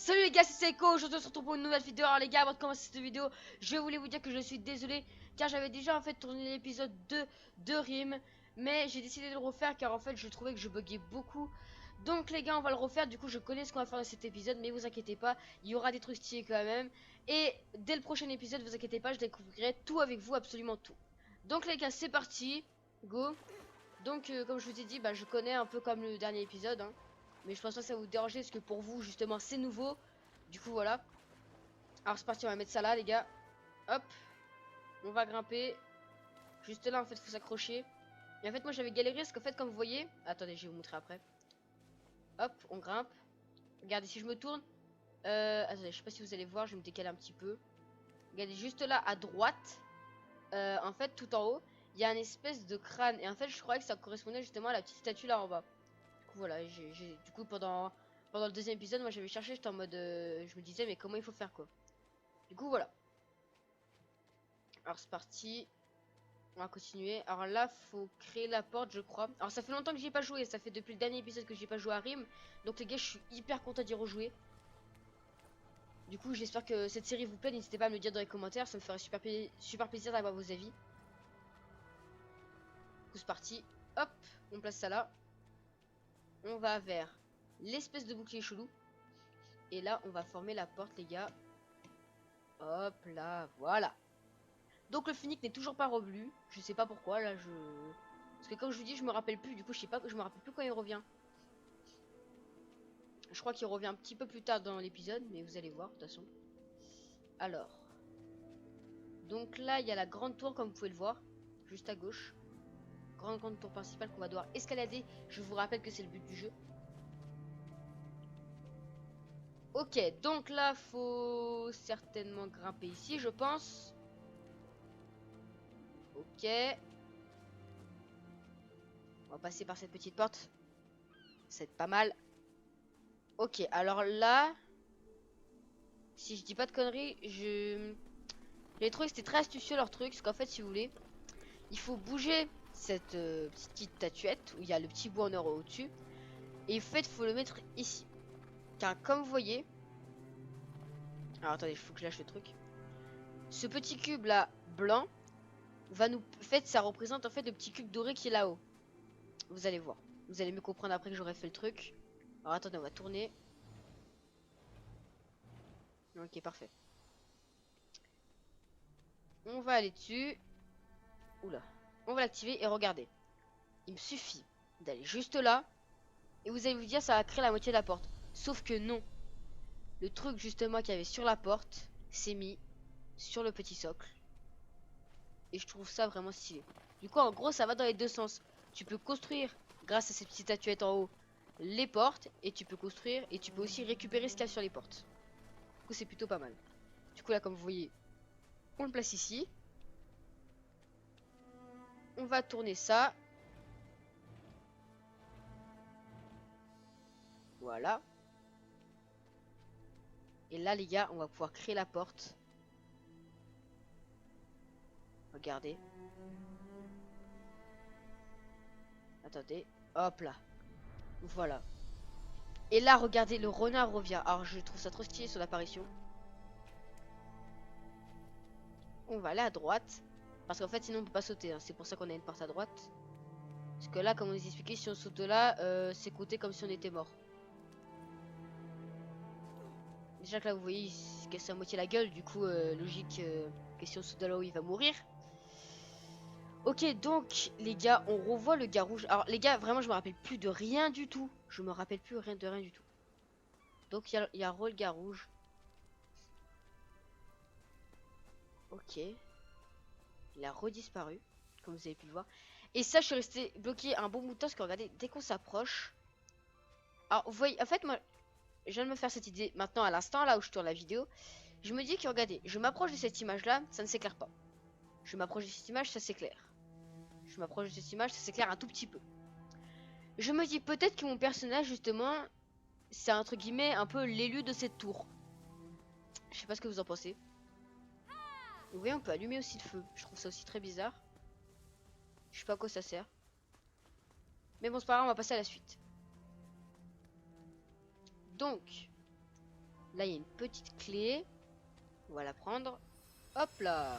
Salut les gars, c'est Seiko, aujourd'hui on se retrouve pour une nouvelle vidéo. Alors les gars, avant de commencer cette vidéo, je voulais vous dire que je suis désolé car j'avais déjà en fait tourné l'épisode 2 de Rim, mais j'ai décidé de le refaire car en fait je trouvais que je buguais beaucoup. Donc les gars, on va le refaire. Du coup je connais ce qu'on va faire dans cet épisode, mais vous inquiétez pas, il y aura des trucs stylés quand même. Et dès le prochain épisode, vous inquiétez pas, je découvrirai tout avec vous, absolument tout. Donc les gars, c'est parti, go. Donc comme je vous ai dit, je connais un peu comme le dernier épisode, hein. Mais je pense pas que ça va vous déranger parce que pour vous justement c'est nouveau. Du coup voilà. Alors c'est parti, on va mettre ça là les gars. Hop. On va grimper. Juste là en fait faut s'accrocher. Et en fait moi j'avais galéré parce qu'en fait comme vous voyez. Attendez, je vais vous montrer après. Hop, on grimpe. Regardez si je me tourne. Attendez, je sais pas si vous allez voir, je vais me décaler un petit peu. Regardez juste là à droite. En fait tout en haut. Il y a une espèce de crâne. Et en fait je croyais que ça correspondait justement à la petite statue là en bas. Du coup voilà, du coup pendant le deuxième épisode, moi j'avais cherché, j'étais en mode je me disais mais comment il faut faire quoi. Du coup voilà. Alors c'est parti. On va continuer. Alors là, faut créer la porte, je crois. Alors ça fait longtemps que j'y ai pas joué, ça fait depuis le dernier épisode que j'ai pas joué à Rim. Donc les gars, je suis hyper content d'y rejouer. Du coup, j'espère que cette série vous plaît, n'hésitez pas à me le dire dans les commentaires, ça me ferait super plaisir d'avoir vos avis. Du coup, c'est parti. Hop, on place ça là. On va vers l'espèce de bouclier chelou. Et là, on va former la porte, les gars. Hop là, voilà. Donc le Phoenix n'est toujours pas revenu. Je sais pas pourquoi, là, Parce que comme je vous dis, je me rappelle plus. Du coup, je me rappelle plus quand il revient. Je crois qu'il revient un petit peu plus tard dans l'épisode, mais vous allez voir, de toute façon. Alors. Donc là, il y a la grande tour, comme vous pouvez le voir. Juste à gauche. Grande tour principale qu'on va devoir escalader. Je vous rappelle que c'est le but du jeu. Ok, donc là, faut certainement grimper ici, je pense. Ok. On va passer par cette petite porte. C'est pas mal. Ok, alors là, si je dis pas de conneries, j'ai trouvé que c'était très astucieux leur truc. Parce qu'en fait, si vous voulez, il faut bouger cette petite statuette où il y a le petit bout en or au-dessus. Et en fait, il faut le mettre ici. Car comme vous voyez... Alors attendez, il faut que je lâche le truc. Ce petit cube là, blanc, va nous... En fait, ça représente en fait le petit cube doré qui est là-haut. Vous allez voir. Vous allez me comprendre après que j'aurai fait le truc. Alors attendez, on va tourner. Ok, parfait. On va aller dessus. Oula. On va l'activer et regardez. Il me suffit d'aller juste là. Et vous allez vous dire ça va créer la moitié de la porte. Sauf que non. Le truc justement qu'il y avait sur la porte s'est mis sur le petit socle. Et je trouve ça vraiment stylé. Du coup en gros ça va dans les deux sens. Tu peux construire grâce à ces petites statuettes en haut les portes. Et tu peux construire et tu peux aussi récupérer ce qu'il y a sur les portes. Du coup c'est plutôt pas mal. Du coup là comme vous voyez on le place ici. On va tourner ça. Voilà. Et là les gars on va pouvoir créer la porte. Regardez. Attendez. Hop là. Voilà. Et là regardez le renard revient. Alors je trouve ça trop stylé son apparition. On va aller à droite. Parce qu'en fait sinon on peut pas sauter, hein. C'est pour ça qu'on a une porte à droite. Parce que là comme on vous expliquait, si on saute de là, c'est compté comme si on était mort. Déjà que là vous voyez il se casse à moitié la gueule. Du coup logique que si on saute de là où il va mourir. Ok donc les gars on revoit le gars rouge. Alors les gars vraiment je me rappelle plus de rien du tout. Je me rappelle plus rien de rien du tout. Donc il y a le gars rouge. Ok. Il a redisparu. Comme vous avez pu le voir. Et ça je suis resté bloqué un bon bout de temps. Parce que regardez dès qu'on s'approche. Alors vous voyez en fait moi je viens de me faire cette idée maintenant à l'instant là où je tourne la vidéo. Je me dis que regardez je m'approche de cette image là. Ça ne s'éclaire pas. Je m'approche de cette image ça s'éclaire. Je m'approche de cette image ça s'éclaire un tout petit peu. Je me dis peut-être que mon personnage justement c'est entre guillemets un peu l'élu de cette tour. Je sais pas ce que vous en pensez. Vous voyez on peut allumer aussi le feu. Je trouve ça aussi très bizarre. Je sais pas à quoi ça sert. Mais bon c'est pas grave on va passer à la suite. Donc Là, il y a une petite clé. On va la prendre. Hop là.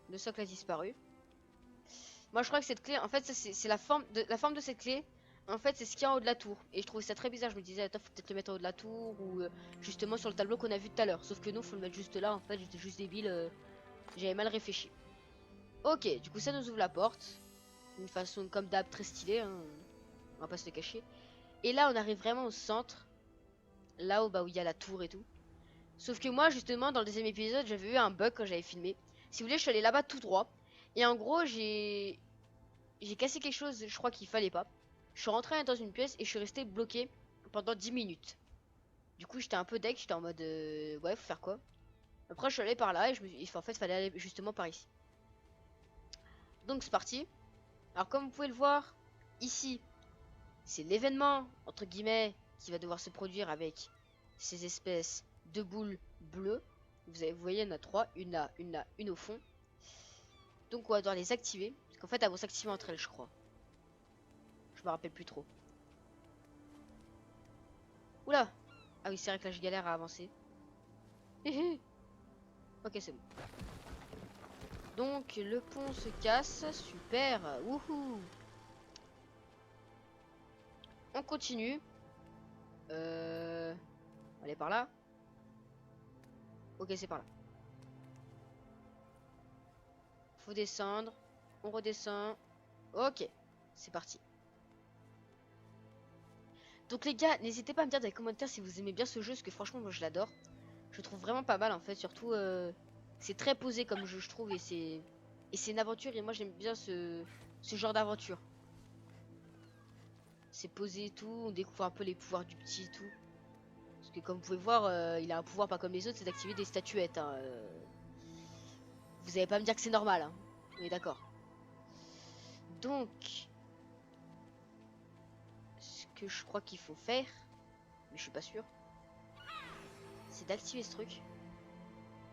Le socle a disparu. Moi, je crois que cette clé, en fait, ça c'est la forme de cette clé. En fait, c'est ce qu'il y a en haut de la tour. Et je trouvais ça très bizarre. Je me disais, attends, faut peut-être le mettre en haut de la tour ou justement sur le tableau qu'on a vu tout à l'heure. Sauf que non, faut le mettre juste là. En fait, j'étais juste débile. J'avais mal réfléchi. Ok, du coup, ça nous ouvre la porte. D'une façon comme d'hab, très stylée. Hein. On va pas se le cacher. Et là, on arrive vraiment au centre. Là où, bah, où il y a la tour et tout. Sauf que moi, justement, dans le deuxième épisode, j'avais eu un bug quand j'avais filmé. Si vous voulez, je suis allé là-bas tout droit. Et en gros, j'ai cassé quelque chose, je crois qu'il fallait pas. Je suis rentré dans une pièce et je suis resté bloqué pendant 10 minutes. Du coup, j'étais un peu deck, j'étais en mode ouais, faut faire quoi? Après, je suis allé par là et en fait, fallait aller justement par ici. Donc, c'est parti. Alors, comme vous pouvez le voir, ici, c'est l'événement, entre guillemets, qui va devoir se produire avec ces espèces de boules bleues. Vous voyez, il y en a 3, une là, une au fond. Donc, on va devoir les activer. Parce qu'en fait, elles vont s'activer entre elles, je crois. Je me rappelle plus trop. Oula! Ah oui, c'est vrai que là, je galère à avancer. Ok, c'est bon. Donc, le pont se casse. Super. Wouhou! On continue. Allez, par là. Ok, c'est par là. Faut descendre. On redescend. Ok, c'est parti. Donc les gars, n'hésitez pas à me dire dans les commentaires si vous aimez bien ce jeu, parce que franchement moi je l'adore. Je le trouve vraiment pas mal en fait, surtout c'est très posé comme jeu je trouve et c'est une aventure et moi j'aime bien ce genre d'aventure. C'est posé et tout, on découvre un peu les pouvoirs du petit et tout. Parce que comme vous pouvez voir, il a un pouvoir pas comme les autres, c'est d'activer des statuettes. Hein. Vous allez pas me dire que c'est normal, hein. On est d'accord. Donc, ce que je crois qu'il faut faire, mais je suis pas sûr, c'est d'activer ce truc.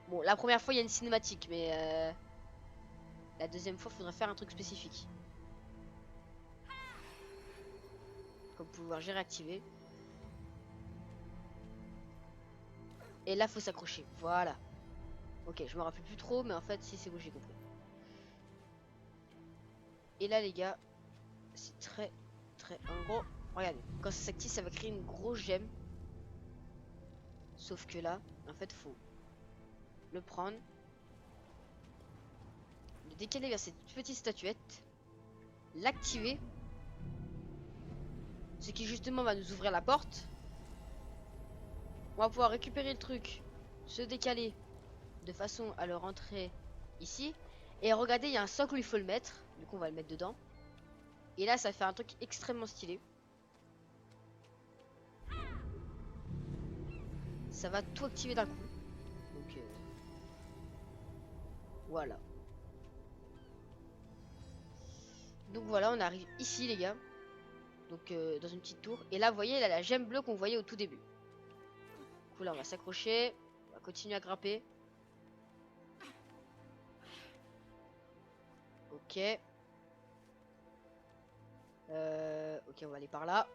Bon, la première fois il y a une cinématique, mais la deuxième fois il faudrait faire un truc spécifique. Comme vous pouvez voir, j'ai réactivé. Et là faut s'accrocher, voilà. Ok, je me rappelle plus trop, mais en fait si c'est bon, j'ai compris. Et là les gars, c'est très en gros, regardez, quand ça s'active ça va créer une grosse gemme. Sauf que là, en fait faut le prendre, le décaler vers cette petite statuette, l'activer, ce qui justement va nous ouvrir la porte. On va pouvoir récupérer le truc, se décaler de façon à le rentrer ici. Et regardez, il y a un socle où il faut le mettre, du coup on va le mettre dedans. Et là ça fait un truc extrêmement stylé. Ça va tout activer d'un coup. Donc voilà. Donc voilà, on arrive ici les gars. Donc dans une petite tour. Et là vous voyez, il a la gemme bleue qu'on voyait au tout début. Du coup là on va s'accrocher. On va continuer à grimper. Ok. Ok, on va aller par là.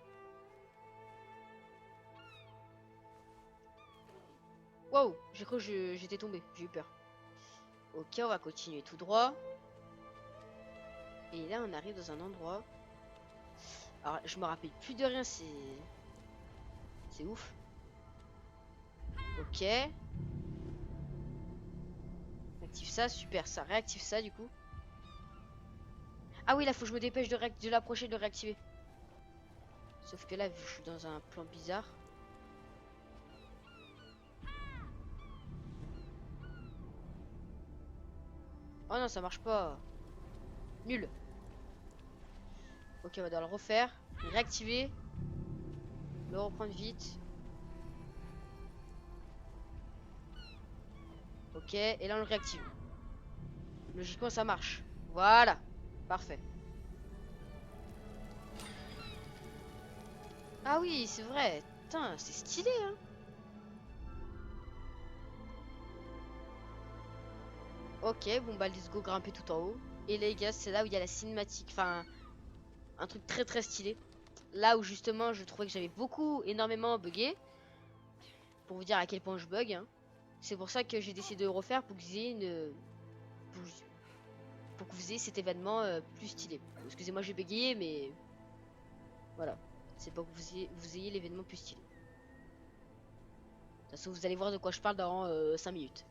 Wow, j'ai cru que j'étais tombé, j'ai eu peur. Ok, on va continuer tout droit. Et là on arrive dans un endroit. Alors je me rappelle plus de rien, c'est ouf. Ok. Active ça, super, ça réactive ça du coup. Ah oui, là faut que je me dépêche de l'approcher, de le réactiver. Sauf que là, vu que je suis dans un plan bizarre. Oh non, ça marche pas. Nul. Ok, on va devoir le refaire. Réactiver. Le reprendre vite. Ok, et là on le réactive. Logiquement ça marche. Voilà. Parfait. Ah oui, c'est vrai. Putain, c'est stylé, hein. Ok, bon bah let's go grimper tout en haut. Et les gars, c'est là où il y a la cinématique. Enfin, un truc très stylé. là où justement je trouvais que j'avais énormément bugué. Pour vous dire à quel point je bug. Hein. C'est pour ça que j'ai décidé de le refaire pour que vous ayez pour que vous ayez cet événement plus stylé. Excusez-moi, j'ai bégayé, mais voilà. C'est pour que vous ayez l'événement plus stylé. De toute façon, vous allez voir de quoi je parle dans 5 minutes.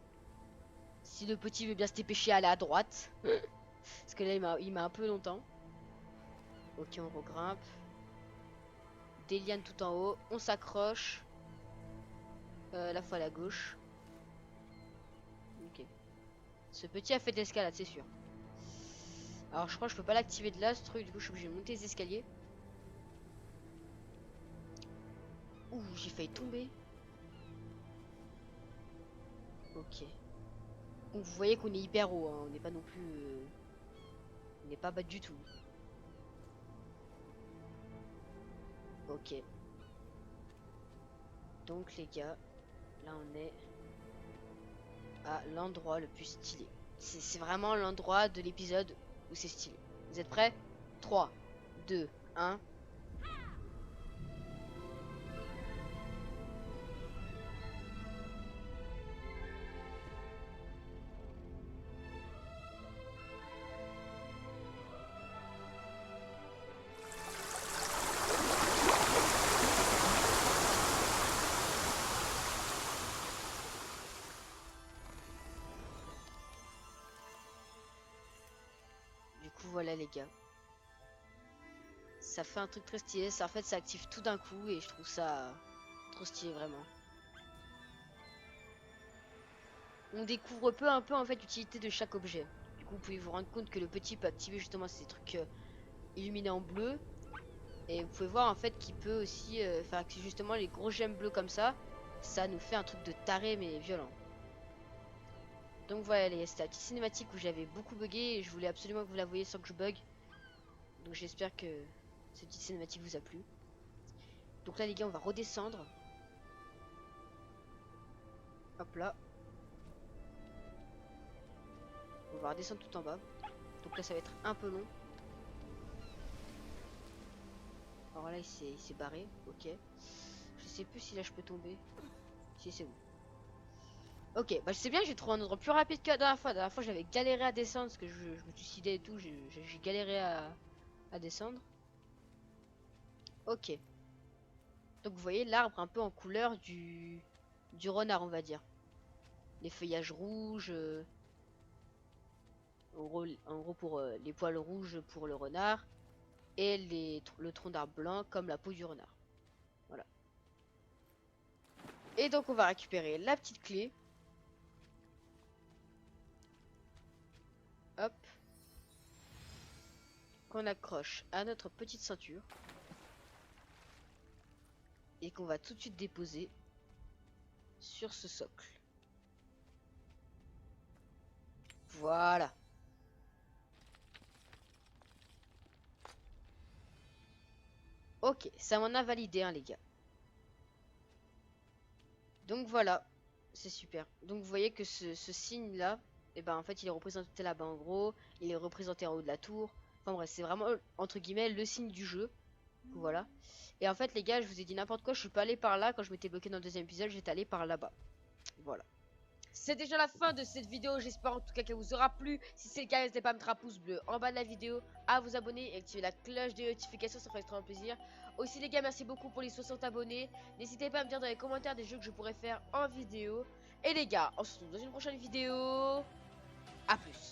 Si le petit veut bien se dépêcher à aller à droite. Parce que là, il m'a un peu longtemps. Ok, on regrimpe. Des lianes tout en haut. On s'accroche. La fois à la gauche. Ok. Ce petit a fait de l'escalade, c'est sûr. Alors, je crois que je peux pas l'activer de là, ce truc. Du coup, je suis obligé de monter les escaliers. Ouh, j'ai failli tomber. Ok. Donc, vous voyez qu'on est hyper haut. Hein. On n'est pas non plus... on n'est pas bas du tout. Ok. Donc, les gars, là, on est à l'endroit le plus stylé. C'est vraiment l'endroit de l'épisode où c'est stylé. Vous êtes prêts? 3, 2, 1. Du coup, voilà les gars. Ça fait un truc très stylé. Ça, en fait, ça active tout d'un coup et je trouve ça trop stylé vraiment. On découvre peu un peu en fait l'utilité de chaque objet. Du coup, vous pouvez vous rendre compte que le petit peut activer justement ces trucs illuminés en bleu. Et vous pouvez voir en fait qu'il peut aussi faire activer justement les gros gemmes bleus comme ça. Ça nous fait un truc de taré mais violent. Donc voilà, c'était la petite cinématique où j'avais beaucoup bugué et je voulais absolument que vous la voyiez sans que je bug. Donc j'espère que cette petite cinématique vous a plu. Donc là les gars, on va redescendre. Hop là. On va redescendre tout en bas. Donc là ça va être un peu long. Alors là il s'est barré, ok. Je sais plus si là je peux tomber. Si c'est bon. Ok, bah je sais bien que j'ai trouvé un endroit plus rapide que la dernière fois. La dernière fois j'avais galéré à descendre parce que je me suicidais et tout. J'ai galéré à descendre. Ok. Donc vous voyez l'arbre un peu en couleur du renard on va dire. Les feuillages rouges. En gros pour les poils rouges pour le renard. Et le tronc d'arbre blanc comme la peau du renard. Voilà. Et donc on va récupérer la petite clé. Hop. Qu'on accroche à notre petite ceinture. Et qu'on va tout de suite déposer sur ce socle. Voilà. Ok, ça m'en a validé hein, les gars. Donc voilà, c'est super. Donc vous voyez que ce signe là, et ben en fait il est représenté là-bas en gros, il est représenté en haut de la tour. Enfin bref, c'est vraiment entre guillemets le signe du jeu. Voilà. Et en fait les gars, je vous ai dit n'importe quoi, je suis pas allé par là quand je m'étais bloqué dans le deuxième épisode, j'étais allé par là-bas. Voilà. C'est déjà la fin de cette vidéo, j'espère en tout cas qu'elle vous aura plu. Si c'est le cas, n'hésitez pas à mettre un pouce bleu en bas de la vidéo, à vous abonner et activer la cloche de notification, ça ferait extrêmement plaisir. Aussi les gars, merci beaucoup pour les 60 abonnés. N'hésitez pas à me dire dans les commentaires des jeux que je pourrais faire en vidéo. Et les gars, on se retrouve dans une prochaine vidéo. A plus.